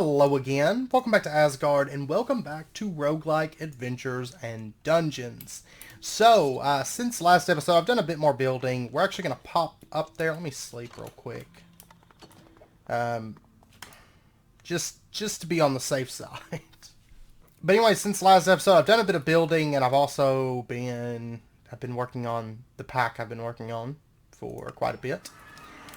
Hello again, welcome back to Asgard, and welcome back to Roguelike Adventures and Dungeons. So, since last episode, I've done a bit more building. We're actually going to pop up there. Let me sleep real quick. Just to be on the safe side. But anyway, since last episode, I've done a bit of building, and I've been working on the pack I've been working on for quite a bit.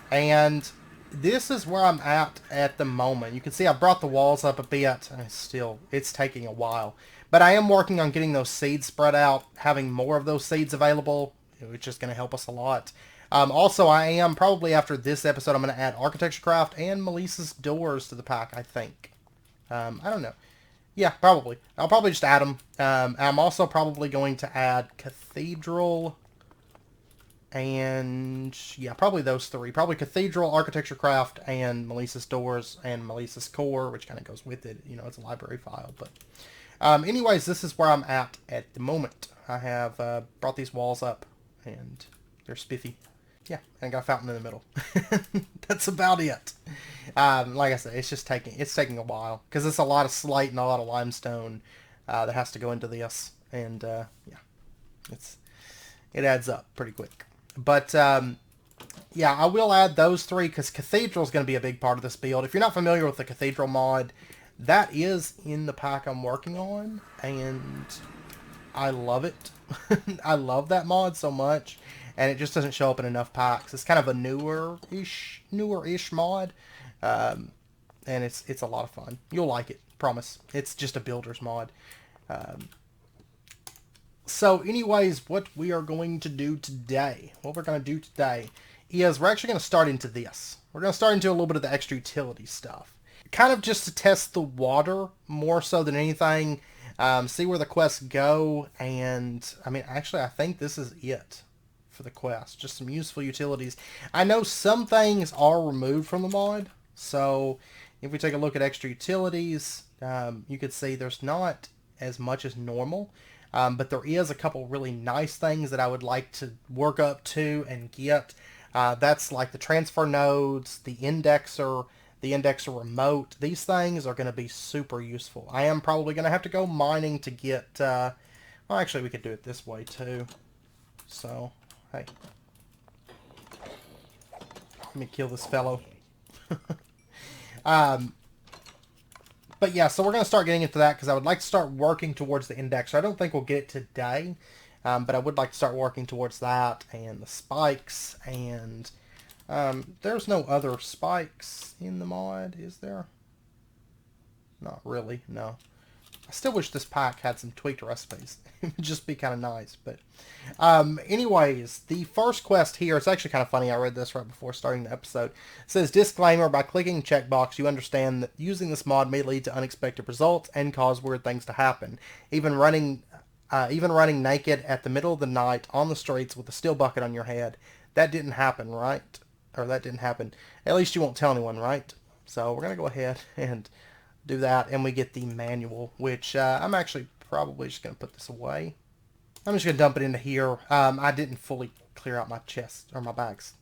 And this is where I'm at the moment. You can see I brought the walls up a bit, and it's taking a while. But I am working on getting those seeds spread out, having more of those seeds available, which is going to help us a lot. Also, I am, probably after this episode, I'm going to add Architecture Craft and Melissa's Doors to the pack, I think. I don't know. Yeah, probably. I'll probably just add them. I'm also probably going to add Cathedral and yeah, probably those three. Probably Cathedral, Architecture Craft, and Melissa's Doors, and Melissa's Core, which kind of goes with it. You know, it's a library file. But anyways, this is where I'm at the moment. I have brought these walls up, and they're spiffy. Yeah, and I got a fountain in the middle. That's about it. Like I said, it's taking a while, because it's a lot of slate and a lot of limestone that has to go into this. And yeah, it adds up pretty quick. But, yeah, I will add those three because Cathedral is going to be a big part of this build. If you're not familiar with the Cathedral mod, that is in the pack I'm working on, and I love it. I love that mod so much, and it just doesn't show up in enough packs. It's kind of a newer-ish mod, and it's a lot of fun. You'll like it, promise. It's just a builder's mod. So anyways, what we are going to do today, is we're actually going to start into this. We're going to start into a little bit of the extra utility stuff. Kind of just to test the water more so than anything. See where the quests go. And, I mean, actually, I think this is it for the quest. Just some useful utilities. I know some things are removed from the mod. So, if we take a look at extra utilities, you could see there's not as much as normal. But there is a couple really nice things that I would like to work up to and get. That's like the transfer nodes, the indexer remote. These things are going to be super useful. I am probably going to have to go mining to get... well, actually, we could do it this way, too. So, hey. Let me kill this fellow. But yeah, so we're going to start getting into that because I would like to start working towards the indexer. I don't think we'll get it today, but I would like to start working towards that and the spikes. And there's no other spikes in the mod, is there? Not really, no. I still wish this pack had some tweaked recipes. It would just be kind of nice. But anyways, the first quest here, it's actually kind of funny. I read this right before starting the episode. It says, disclaimer, by clicking checkbox, you understand that using this mod may lead to unexpected results and cause weird things to happen. Even running naked at the middle of the night on the streets with a steel bucket on your head. That didn't happen, right? Or that didn't happen. At least you won't tell anyone, right? So we're going to go ahead and do that, and we get the manual, which I'm actually probably just going to put this away. I'm just going to dump it into here. I didn't fully clear out my chest, or my bags.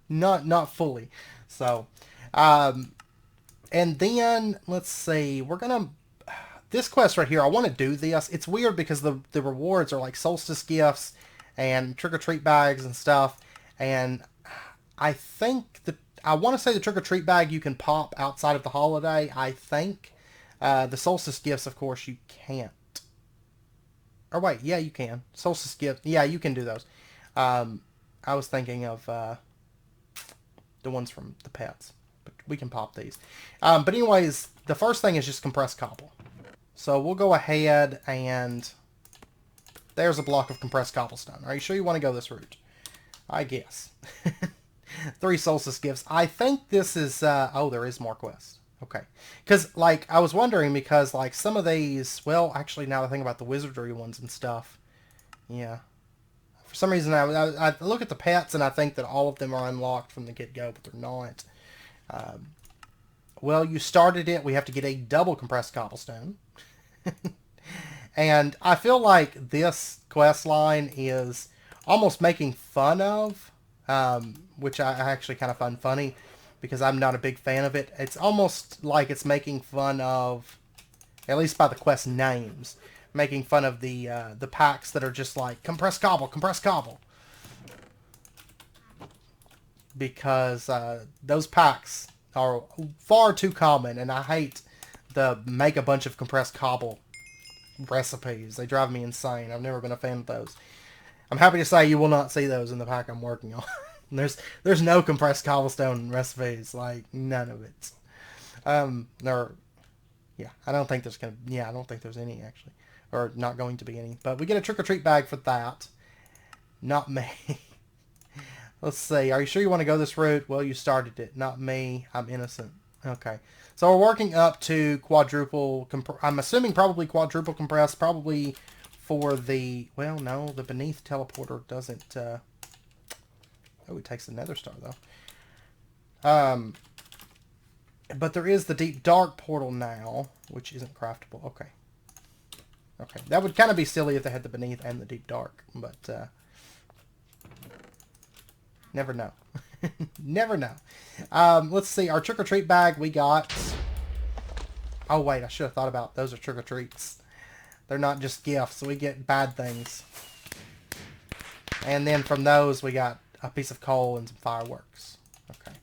not fully. So, and then, let's see, we're going to, this quest right here, I want to do this. It's weird because the rewards are like solstice gifts and trick-or-treat bags and stuff, and I think I want to say the trick-or-treat bag you can pop outside of the holiday, I think. The solstice gifts, of course, you can't. Or wait, yeah, you can. Solstice gift, yeah, you can do those. I was thinking of the ones from the pets. But we can pop these. But anyways, the first thing is just compressed cobble. So we'll go ahead and... There's a block of compressed cobblestone. Are you sure you want to go this route? I guess. 3 solstice gifts. I think this is, oh, there is more quests. Okay. Because, like, I was wondering because, like, some of these, well, actually, now that I think about the wizardry ones and stuff, yeah. For some reason, I look at the pets and I think that all of them are unlocked from the get-go, but they're not. Well, you started it. We have to get a double compressed cobblestone. And I feel like this quest line is almost making fun of, which I actually kind of find funny. because I'm not a big fan of it. It's almost like it's making fun of, at least by the quest names, making fun of the packs that are just like compressed cobble, because those packs are far too common, and I hate the make a bunch of compressed cobble recipes. They drive me insane. I've never been a fan of those. I'm happy to say you will not see those in the pack I'm working on. there's no compressed cobblestone recipes, like none of it. There, yeah, I don't think there's any actually, or not going to be any. But we get a trick or treat bag for that. Not me. Let's see. Are you sure you want to go this route? Well, you started it. Not me. I'm innocent. Okay. So we're working up to quadruple. I'm assuming probably quadruple compress. Probably for the... Well, no. The beneath teleporter doesn't... Oh, it takes the nether star, though. But there is the deep dark portal now, which isn't craftable. Okay. Okay. That would kind of be silly if they had the beneath and the deep dark. But... Never know. Never know. Let's see. Our trick-or-treat bag we got... Oh, wait. I should have thought about those are trick-or-treats. They're not just gifts. We get bad things. And then from those, we got a piece of coal and some fireworks. Okay.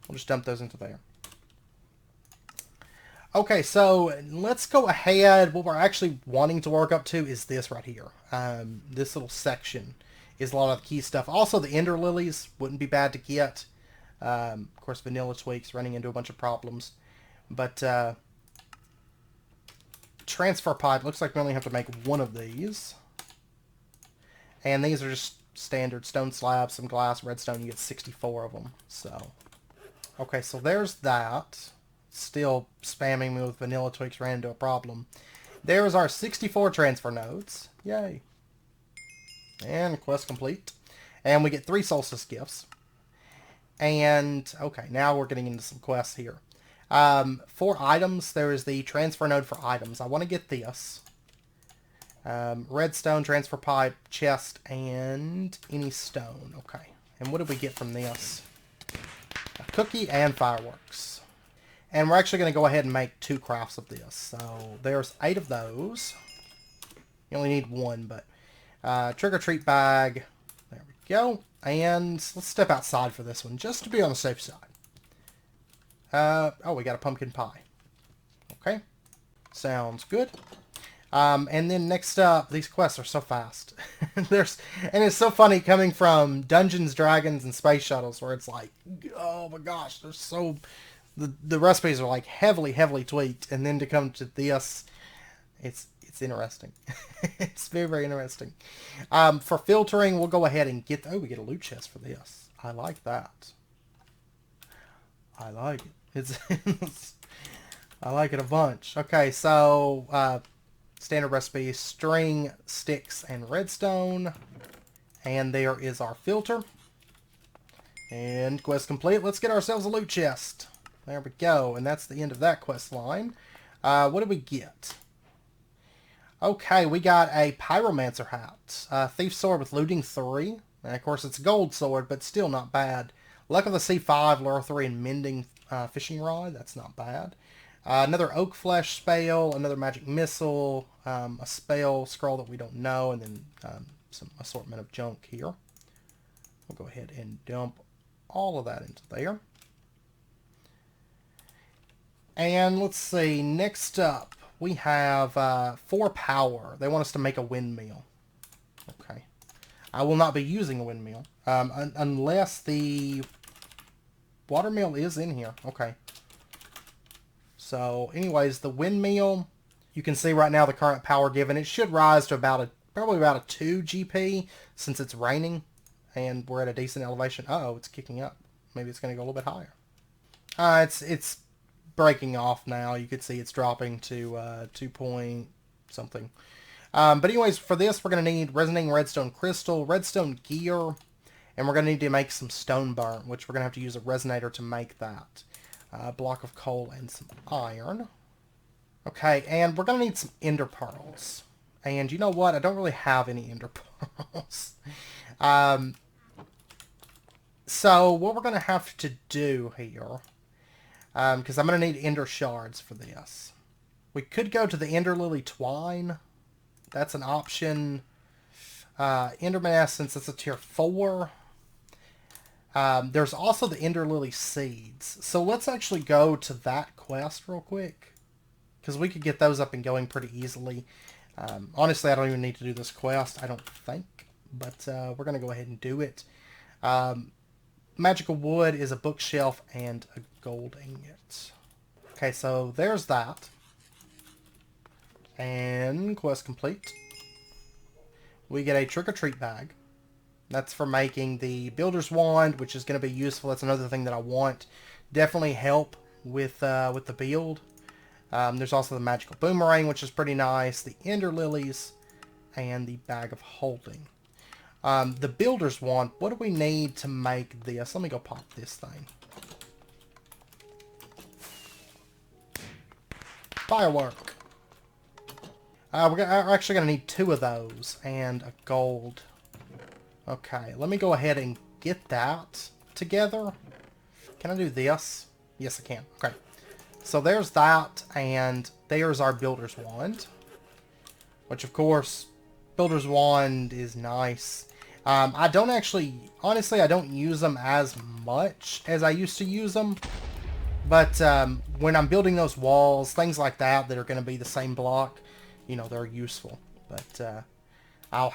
We'll just dump those into there. Okay, so let's go ahead. What we're actually wanting to work up to is this right here. This little section is a lot of the key stuff. Also, the ender lilies wouldn't be bad to get. Of course, vanilla tweaks, running into a bunch of problems. But transfer pipe, looks like we only have to make one of these. And these are just standard stone slabs, some glass, redstone. You get 64 of them. So, okay, so there's that. Still spamming me with vanilla tweaks, ran into a problem. There's our 64 transfer nodes. Yay. And quest complete. And we get 3 solstice gifts. And, okay, now we're getting into some quests here. For items, there is the transfer node for items. I want to get this. Redstone, transfer pipe, chest, and any stone. Okay. And what did we get from this? A cookie and fireworks. And we're actually going to go ahead and make 2 crafts of this. So there's 8 of those. You only need 1, but... trick-or-treat bag. There we go. And let's step outside for this one, just to be on the safe side. Oh, we got a pumpkin pie. Okay. Sounds good. And then next up, these quests are so fast. And it's so funny coming from Dungeons, Dragons, and Space Shuttles, where it's like, oh my gosh, they're so... The recipes are like heavily tweaked, and then to come to this, it's interesting. It's very, very interesting. For filtering, we'll go ahead and get... Oh, we get a loot chest for this. I like that. I like it. I like it a bunch. Okay, so standard recipe, string, sticks, and redstone. And there is our filter. And quest complete. Let's get ourselves a loot chest. There we go. And that's the end of that quest line. What did we get? Okay, we got a Pyromancer hat. Thief sword with looting 3. And of course, it's a gold sword, but still not bad. Luck of the Sea 5, lure 3, and mending fishing rod. That's not bad. Another oak flesh spell, another magic missile, a spell scroll that we don't know, and then some assortment of junk here. We'll go ahead and dump all of that into there. And let's see, next up, we have 4 power. They want us to make a windmill. Okay. I will not be using a windmill, unless the watermill is in here. Okay. So, anyways, the windmill, you can see right now the current power given. It should rise to probably about a 2 GP since it's raining, and we're at a decent elevation. Uh-oh, it's kicking up. Maybe it's going to go a little bit higher. It's breaking off now. You could see it's dropping to 2 point something. But anyways, for this, we're going to need resonating redstone crystal, redstone gear, and we're going to need to make some stone burnt, which we're going to have to use a resonator to make that. A block of coal and some iron. Okay, and we're going to need some ender pearls. And you know what? I don't really have any ender pearls. So what we're going to have to do here, because I'm going to need ender shards for this. We could go to the ender lily twine. That's an option. Enderman essence, that's a tier 4. There's also the ender lily seeds. So let's actually go to that quest real quick, because we could get those up and going pretty easily. Honestly, I don't even need to do this quest, I don't think. But we're going to go ahead and do it. Magical wood is a bookshelf and a gold ingot. Okay, so there's that. And quest complete. We get a trick-or-treat bag. That's for making the builder's wand, which is going to be useful. That's another thing that I want. Definitely help with the build. There's also the magical boomerang, which is pretty nice. The ender lilies and the bag of holding. The builder's wand. What do we need to make this? Let me go pop this thing. Firework. We're actually going to need 2 of those and a gold. Okay, let me go ahead and get that together. Can I do this? Yes, I can. Okay. So there's that, and there's our builder's wand. Which, of course, builder's wand is nice. I don't actually... Honestly, I don't use them as much as I used to use them. But when I'm building those walls, things like that are going to be the same block, you know, they're useful. But I'll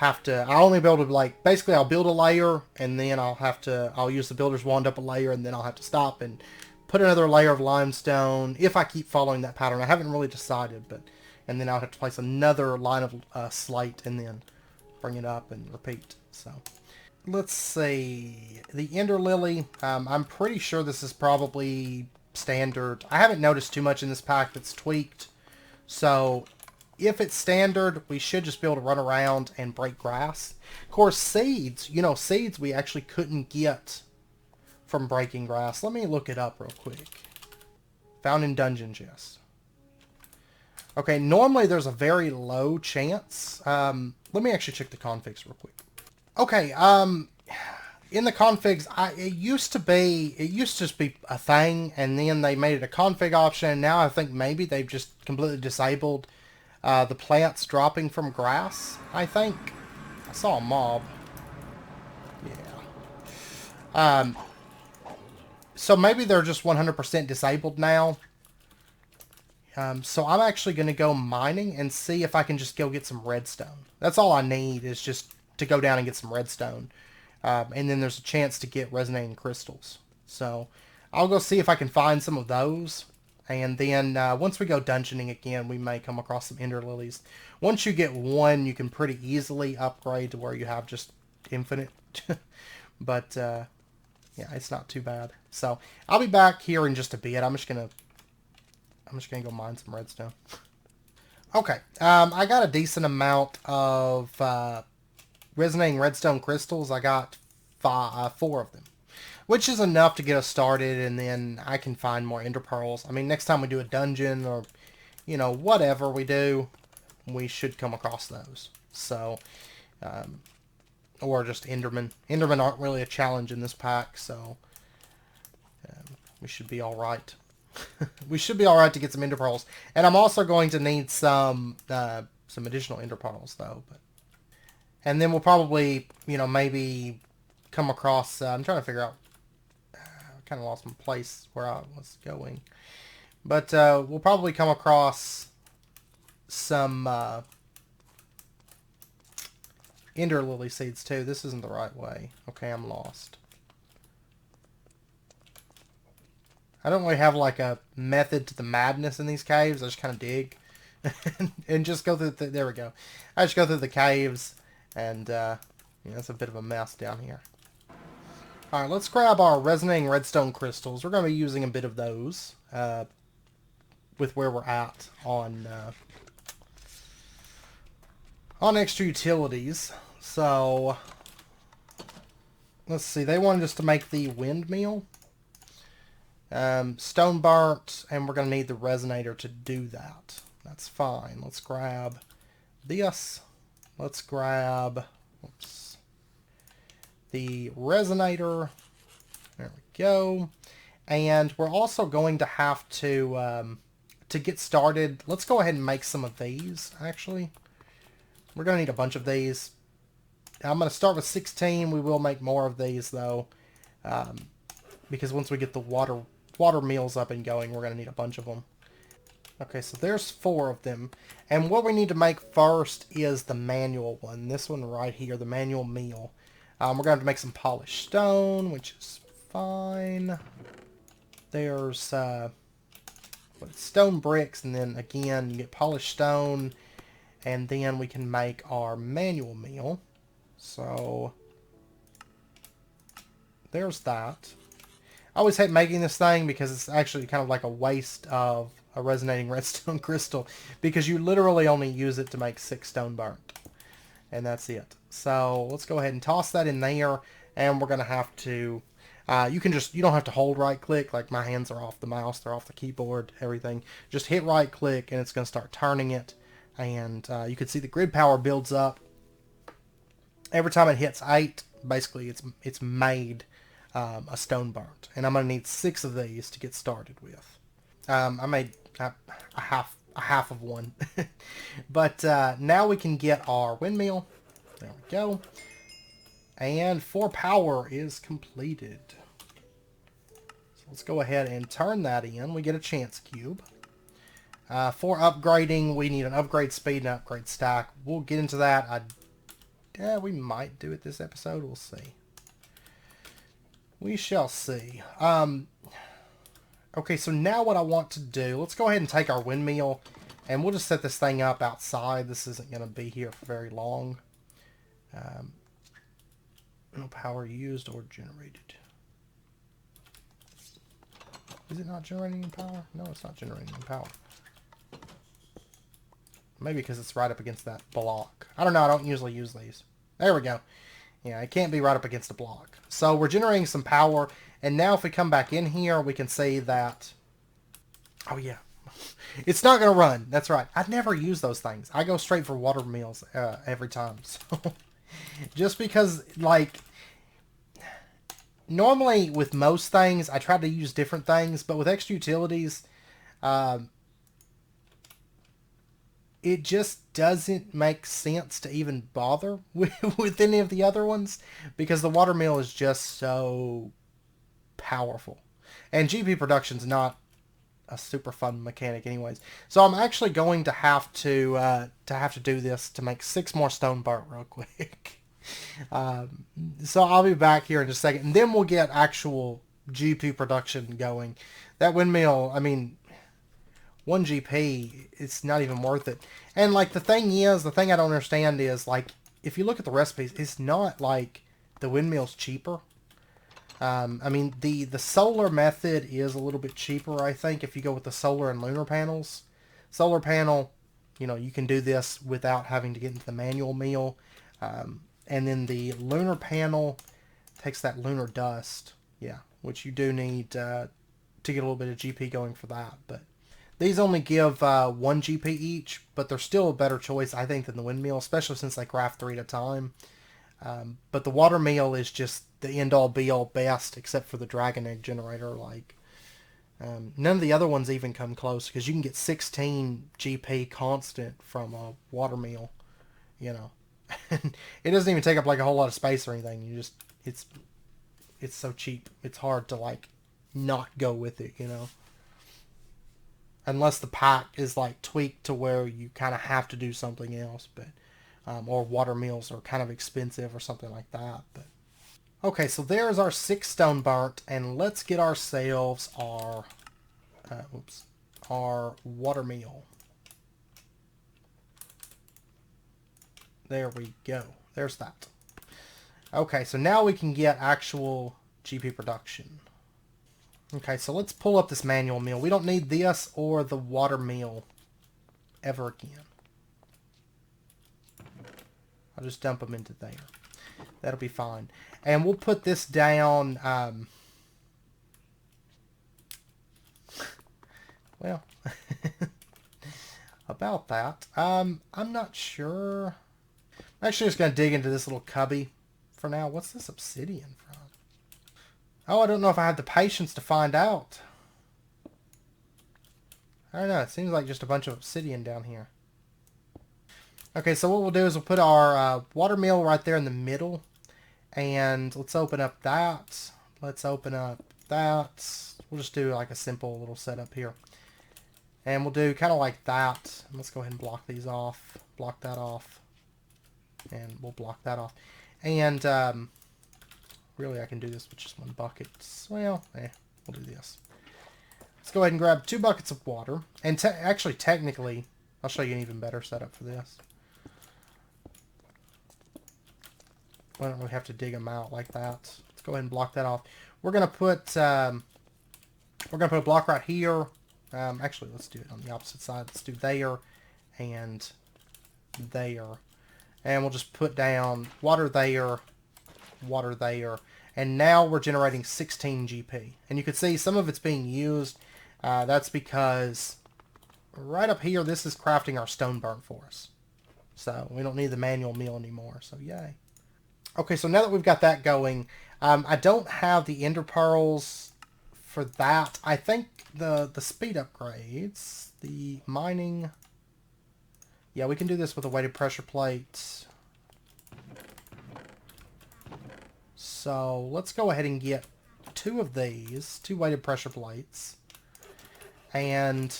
only be able to, like, basically I'll build a layer, and then I'll use the builder's wand up a layer, and then I'll have to stop and put another layer of limestone, if I keep following that pattern. I haven't really decided, and then I'll have to place another line of slate, and then bring it up and repeat. So, let's see. The ender lily, I'm pretty sure this is probably standard. I haven't noticed too much in this pack that's tweaked, so if it's standard, we should just be able to run around and break grass. Of course, seeds, seeds we actually couldn't get from breaking grass. Let me look it up real quick. Found in dungeon chest. Okay, normally there's a very low chance. Let me actually check the configs real quick. Okay, in the configs, it used to just be a thing, and then they made it a config option, and now I think maybe they've just completely disabled the plants dropping from grass, I think. I saw a mob. Yeah. So maybe they're just 100% disabled now. So I'm actually going to go mining and see if I can just go get some redstone. That's all I need, is just to go down and get some redstone. And then there's a chance to get resonating crystals. So I'll go see if I can find some of those. And then once we go dungeoning again, we may come across some ender lilies. Once you get one, you can pretty easily upgrade to where you have just infinite. But yeah, it's not too bad. So I'll be back here in just a bit. I'm just gonna go mine some redstone. Okay, I got a decent amount of resonating redstone crystals. I got 4 of them, which is enough to get us started, and then I can find more ender pearls. I mean, next time we do a dungeon, or whatever we do, we should come across those. So, or just endermen. Endermen aren't really a challenge in this pack, so we should be all right. We should be all right to get some ender pearls, and I'm also going to need some additional ender pearls though. And then we'll probably, maybe come across. I'm trying to figure out. I kind of lost my place where I was going, but we'll probably come across some ender lily seeds too. This isn't the right way. Okay, I'm lost. I don't really have like a method to the madness in these caves. I just kind of dig and just go through there we go. I just go through the caves, and it's a bit of a mess down here. Alright, let's grab our resonating redstone crystals. We're going to be using a bit of those with where we're at on extra utilities. So, let's see. They wanted us to make the windmill. Stone burnt, and we're going to need the resonator to do that. That's fine. Let's grab this. Let's grab the resonator. go. And we're also going to have to get started. Let's go ahead and make some of these, actually. We're going to need a bunch of these. I'm going to start with 16. We will make more of these, though. Because once we get the water mills up and going, we're going to need a bunch of them. Okay, so there's 4 of them. And what we need to make first is the manual one. This one right here, the manual mill. We're going to have to make some polished stone, which is fine. There's stone bricks, and then again, you get polished stone, and then we can make our manual mill. So, there's that. I always hate making this thing because it's actually kind of like a waste of a resonating redstone crystal because you literally only use it to make 6 stone burnt. And that's it. So let's go ahead and toss that in there, and we're going to have to... you don't have to hold right click, like my hands are off the mouse, they're off the keyboard, everything. Just hit right click and it's going to start turning it. And you can see the grid power builds up. Every time it hits 8, basically it's made a stone burnt. And I'm going to need 6 of these to get started with. I made a half of one. But now we can get our windmill. There we go. And 4 power is completed. So let's go ahead and turn that in. We get a chance cube. For upgrading, we need an upgrade speed and an upgrade stack. We'll get into that. We might do it this episode. We'll see. We shall see. Okay, so now what I want to do, let's go ahead and take our windmill, and we'll just set this thing up outside. This isn't going to be here for very long. No power used or generated. Is it not generating any power? No, it's not generating any power. Maybe because it's right up against that block. I don't know. I don't usually use these. There we go. Yeah, it can't be right up against a block. So we're generating some power. And now if we come back in here, we can see that... Oh, yeah. It's not going to run. That's right. I never use those things. I go straight for water mills every time. So just because, like... Normally, with most things, I try to use different things. But with extra utilities... it just doesn't make sense to even bother with any of the other ones because the water mill is just so powerful. And GP production's not a super fun mechanic anyways. So I'm actually going to have to do this to make 6 more stone burnt real quick. So I'll be back here in just a second. And then we'll get actual GP production going. That windmill, I mean... 1 GP, it's not even worth it. And, like, the thing I don't understand is, like, if you look at the recipes, it's not, like, the windmill's cheaper. I mean, the solar method is a little bit cheaper, I think, if you go with the solar and lunar panels. Solar panel, you know, you can do this without having to get into the manual mill. And then the lunar panel takes that lunar dust, yeah, which you do need to get a little bit of GP going for that, but... These only give 1 GP each, but they're still a better choice, I think, than the windmill, especially since they craft 3 at a time. But the water mill is just the end-all, be-all best, except for the dragon egg generator. Like, none of the other ones even come close, because you can get 16 GP constant from a water mill, you know. It doesn't even take up, like, a whole lot of space or anything. You just, it's so cheap. It's hard to, like, not go with it, you know. Unless the pack is like tweaked to where you kind of have to do something else, but or water mills are kind of expensive or something like that. But okay, so there's our 6 stone burnt, and let's get ourselves our our water mill. There we go. There's that. Okay, so now we can get actual GP production. Okay, so let's pull up this manual mill. We don't need this or the water mill ever again. I'll just dump them into there. That'll be fine. And we'll put this down... well, about that. I'm not sure. I'm actually just going to dig into this little cubby for now. What's this obsidian from? Oh, I don't know if I have the patience to find out. I don't know. It seems like just a bunch of obsidian down here. Okay, so what we'll do is we'll put our water mill right there in the middle. And let's open up that. Let's open up that. We'll just do like a simple little setup here. And we'll do kind of like that. Let's go ahead and block these off. Block that off. And we'll block that off. And really I can do this with just one bucket. Well, we'll do this. Let's go ahead and grab 2 buckets of water. And actually, technically, I'll show you an even better setup for this. I don't really have to dig them out like that. Let's go ahead and block that off. We're gonna put a block right here. Actually, let's do it on the opposite side. Let's do there and there, and we'll just put down water there, and now we're generating 16 GP. And you can see some of it's being used. That's because right up here, this is crafting our stone burnt for us. So we don't need the manual mill anymore. So yay. Okay, so now that we've got that going, I don't have the ender pearls for that. I think the speed upgrades, the mining... Yeah, we can do this with a weighted pressure plate. So let's go ahead and get 2 of these, 2 weighted pressure plates. And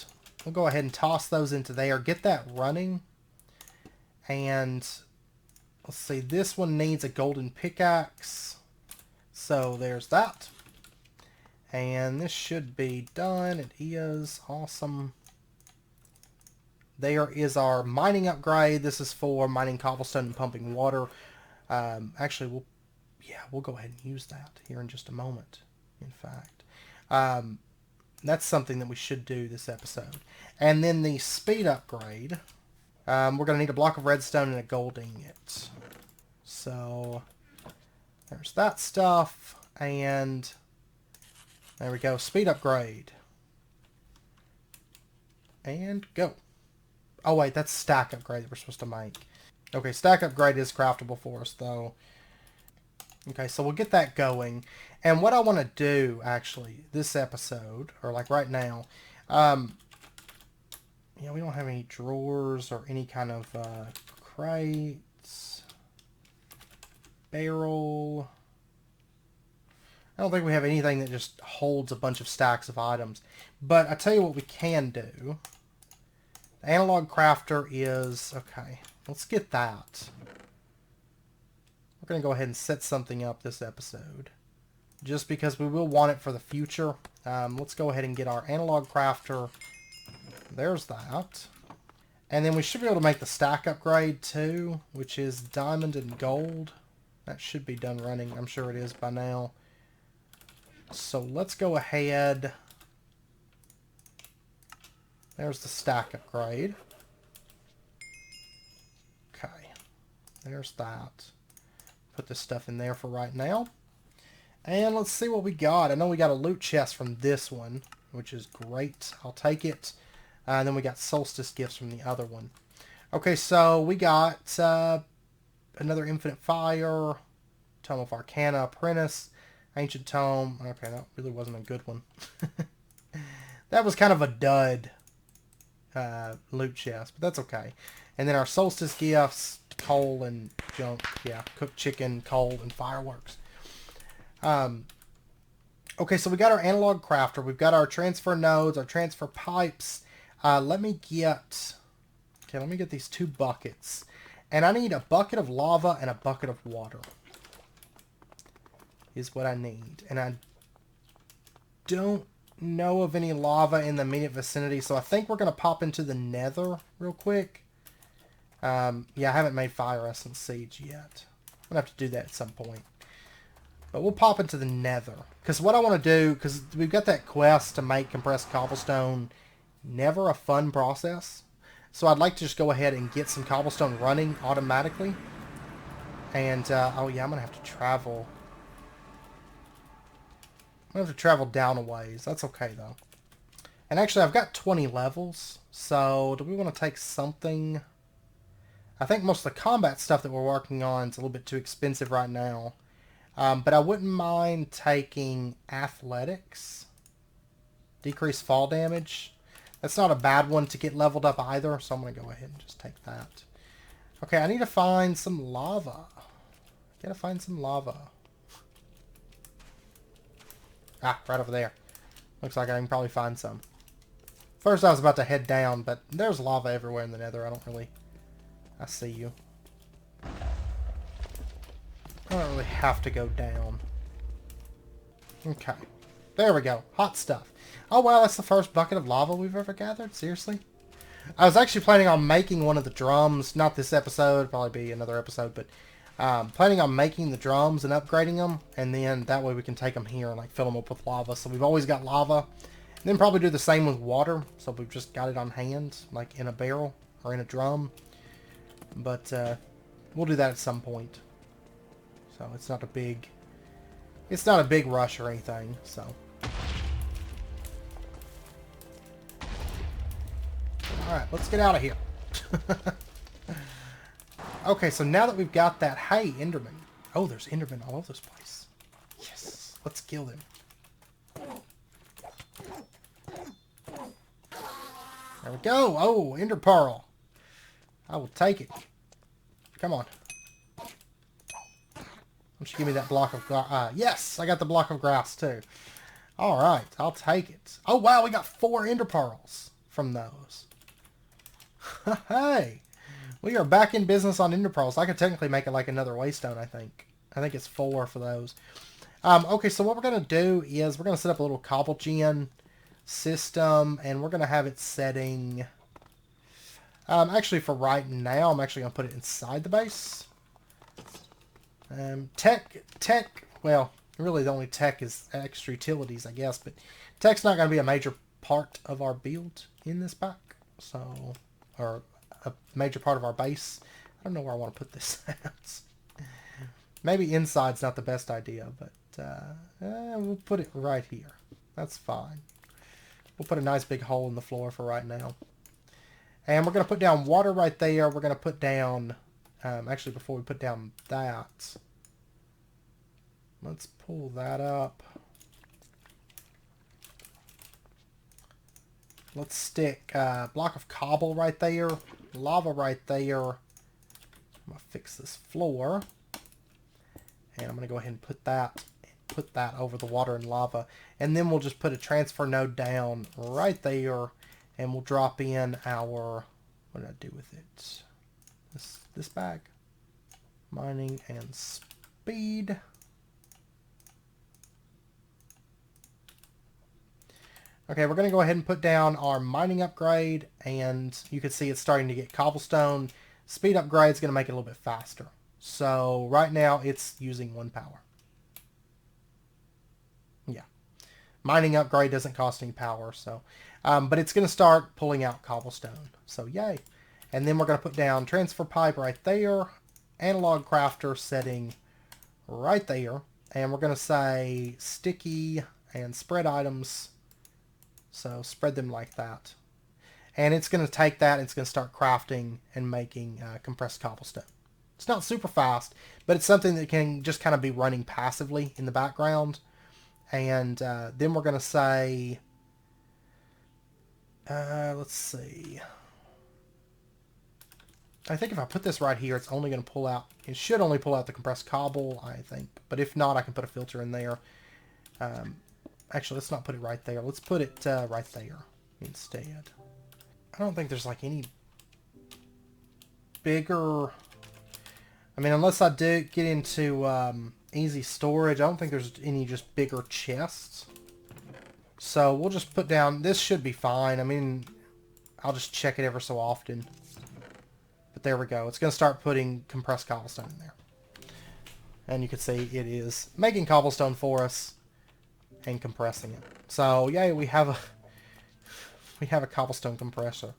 we'll go ahead and toss those into there, get that running. And... let's see, this one needs a golden pickaxe. So there's that. And this should be done. It is awesome. There is our mining upgrade. This is for mining cobblestone and pumping water. Actually, we'll go ahead and use that here in just a moment, in fact. That's something that we should do this episode. And then the speed upgrade. We're going to need a block of redstone and a gold ingot. So, there's that stuff. And there we go. Speed upgrade. And go. Oh, wait. That's stack upgrade that we're supposed to make. Okay, stack upgrade is craftable for us, though. Okay, so we'll get that going. And what I want to do, actually, this episode, or like right now, yeah, we don't have any drawers or any kind of crates. Barrel. I don't think we have anything that just holds a bunch of stacks of items. But I tell you what we can do. The analog crafter is... okay, let's get that. We're going to go ahead and set something up this episode. Just because we will want it for the future. Let's go ahead and get our analog crafter. There's that. And then we should be able to make the stack upgrade too, which is diamond and gold. That should be done running. I'm sure it is by now. So let's go ahead. There's the stack upgrade. Okay. There's that. Put this stuff in there for right now. And let's see what we got. I know we got a loot chest from this one, which is great. I'll take it. And then we got solstice gifts from the other one. Okay, so we got another infinite fire, Tome of Arcana, apprentice, ancient tome. Okay, that really wasn't a good one. That was kind of a dud loot chest, but that's okay. And then our solstice gifts, coal and junk. Yeah, cooked chicken, coal, and fireworks. Okay, so we got our analog crafter. We've got our transfer nodes, our transfer pipes. Let me get these 2 buckets. And I need a bucket of lava and a bucket of water. Is what I need. And I don't know of any lava in the immediate vicinity, so I think we're going to pop into the nether real quick. Yeah, I haven't made fire essence seeds yet. I'm going to have to do that at some point. But we'll pop into the nether. Because what I want to do, because we've got that quest to make compressed cobblestone, never a fun process. So I'd like to just go ahead and get some cobblestone running automatically. And, oh yeah, I'm going to have to travel. I'm going to have to travel down a ways. That's okay, though. And actually, I've got 20 levels. So, do we want to take something? I think most of the combat stuff that we're working on is a little bit too expensive right now. But I wouldn't mind taking athletics. Decrease fall damage. That's not a bad one to get leveled up either, so I'm going to go ahead and just take that. Okay, I need to find some lava. Gotta find some lava. Ah, right over there. Looks like I can probably find some. First I was about to head down, but there's lava everywhere in the nether. I see you. I don't really have to go down. Okay. There we go. Hot stuff. Oh wow, that's the first bucket of lava we've ever gathered? Seriously? I was actually planning on making one of the drums. Not this episode. Probably be another episode, but planning on making the drums and upgrading them, and then that way we can take them here and like fill them up with lava. So we've always got lava. And then probably do the same with water. So we've just got it on hand, like in a barrel or in a drum. But we'll do that at some point. So it's not a big rush or anything. So. All right, let's get out of here. Okay, so now that we've got that, hey, Enderman. Oh, there's Enderman all over this place. Yes, let's kill them. There we go. Oh, Ender Pearl. I will take it. Come on. Why don't you give me that block of grass? Yes, I got the block of grass too. All right, I'll take it. Oh, wow, we got 4 Ender Pearls from those. Hey. We are back in business on Ender Pearls. I could technically make it like another waystone, I think. I think it's 4 for those. Okay, so what we're going to do is we're going to set up a little cobblegen system, and we're going to have it setting... actually, for right now, I'm actually going to put it inside the base. Well, really the only tech is extra utilities, I guess, but tech's not going to be a major part of our build in this pack. So, or... a major part of our base. I don't know where I want to put this at. Maybe inside's not the best idea, but we'll put it right here. That's fine. We'll put a nice big hole in the floor for right now. And we're going to put down water right there. We're going to put down... actually, before we put down that... let's pull that up. Let's stick a block of cobble right there. Lava right there. I'm going to fix this floor. And I'm going to go ahead and put that over the water and lava. And then we'll just put a transfer node down right there. And we'll drop in our... what did I do with it? This bag. Mining and speed. Okay, we're going to go ahead and put down our mining upgrade, and you can see it's starting to get cobblestone. Speed upgrade is going to make it a little bit faster. So right now it's using 1 power. Yeah. Mining upgrade doesn't cost any power, so but it's going to start pulling out cobblestone. So yay. And then we're going to put down transfer pipe right there, analog crafter setting right there, and we're going to say sticky and spread items. So spread them like that. And it's going to take that and it's going to start crafting and making compressed cobblestone. It's not super fast, but it's something that can just kind of be running passively in the background. And then we're going to say, let's see. I think if I put this right here, it's only going to pull out, it should only pull out the compressed cobble, I think. But if not, I can put a filter in there. Actually, let's not put it right there. Let's put it right there instead. I don't think there's like any bigger... I mean, unless I do get into easy storage, I don't think there's any just bigger chests. So we'll just put down... this should be fine. I mean, I'll just check it ever so often. But there we go. It's going to start putting compressed cobblestone in there. And you can see it is making cobblestone for us. And compressing it. So yay, we have a cobblestone compressor.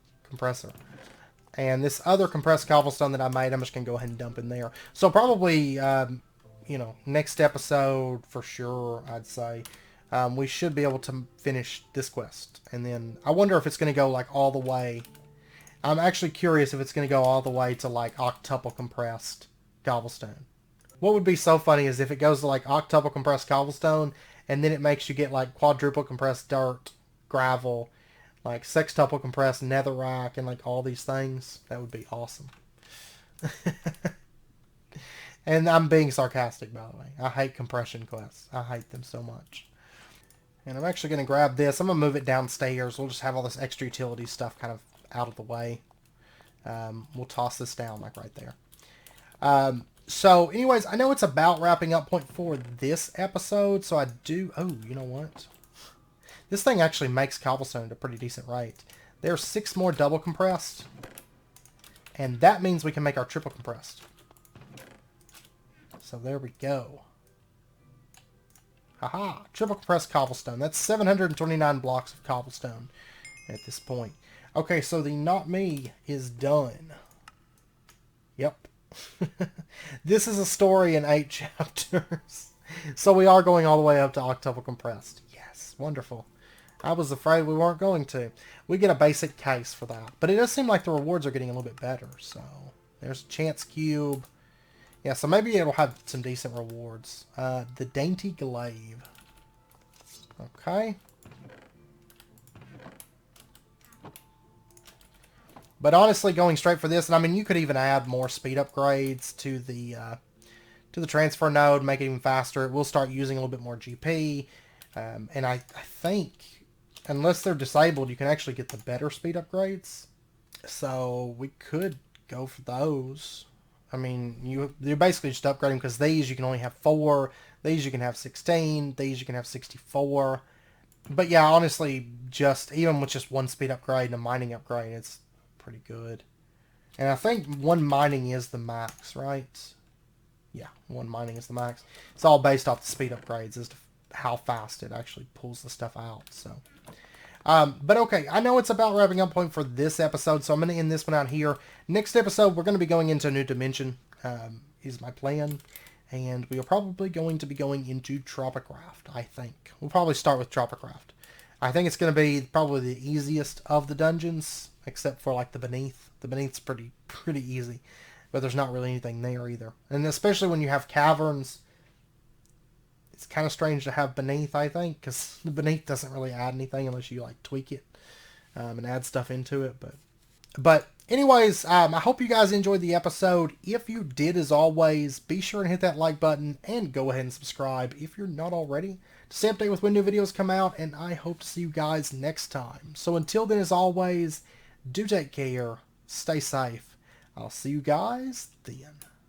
And this other compressed cobblestone that I made, I'm just gonna go ahead and dump in there. So probably you know, next episode for sure, I'd say we should be able to finish this quest. And then I wonder if it's gonna go like all the way. I'm actually curious if it's gonna go all the way to like octuple compressed cobblestone. What would be so funny is if it goes to like octuple compressed cobblestone, and then it makes you get like quadruple compressed dirt, gravel, like sextuple compressed netherrack, and like all these things. That would be awesome. And I'm being sarcastic, by the way. I hate compression quests. I hate them so much. And I'm actually going to grab this. I'm going to move it downstairs. We'll just have all this extra utility stuff kind of out of the way. We'll toss this down like right there. So anyways, I know it's about wrapping up point for this episode. So I do... Oh, you know what? This thing actually makes cobblestone at a pretty decent rate. There's 6 more double compressed. And that means we can make our triple compressed. So there we go. Haha, triple compressed cobblestone. That's 729 blocks of cobblestone at this point. Okay, so the not me is done. Yep. This is a story in 8 chapters. So we are going all the way up to octuple compressed. Yes, wonderful. I was afraid we weren't going to. We get a basic case for that. But it does seem like the rewards are getting a little bit better. So there's a chance cube. Yeah, so maybe it'll have some decent rewards. The Dainty Glaive. Okay. But honestly, going straight for this, and I mean, you could even add more speed upgrades to the transfer node, make it even faster. It will start using a little bit more GP. And I think, unless they're disabled, you can actually get the better speed upgrades. So we could go for those. I mean, you're basically just upgrading because these you can only have 4. These you can have 16. These you can have 64. But yeah, honestly, even with just 1 speed upgrade and a mining upgrade, it's pretty good. And I think 1 mining is the max, right? Yeah, 1 mining is the max. It's all based off the speed upgrades as to how fast it actually pulls the stuff out. So, but okay, I know it's about wrapping up point for this episode, so I'm going to end this one out here. Next episode, we're going to be going into a new dimension, is my plan. And we are probably going to be going into Tropicraft, I think. We'll probably start with Tropicraft. I think it's going to be probably the easiest of the dungeons, except for like the Beneath. The Beneath's pretty easy, but there's not really anything there either. And especially when you have caverns, it's kind of strange to have Beneath, I think, because the Beneath doesn't really add anything unless you like tweak it and add stuff into it. But anyways, I hope you guys enjoyed the episode. If you did, as always, be sure and hit that like button and go ahead and subscribe if you're not already to stay updated with when new videos come out. And I hope to see you guys next time. So until then, as always, do take care, stay safe. I'll see you guys then.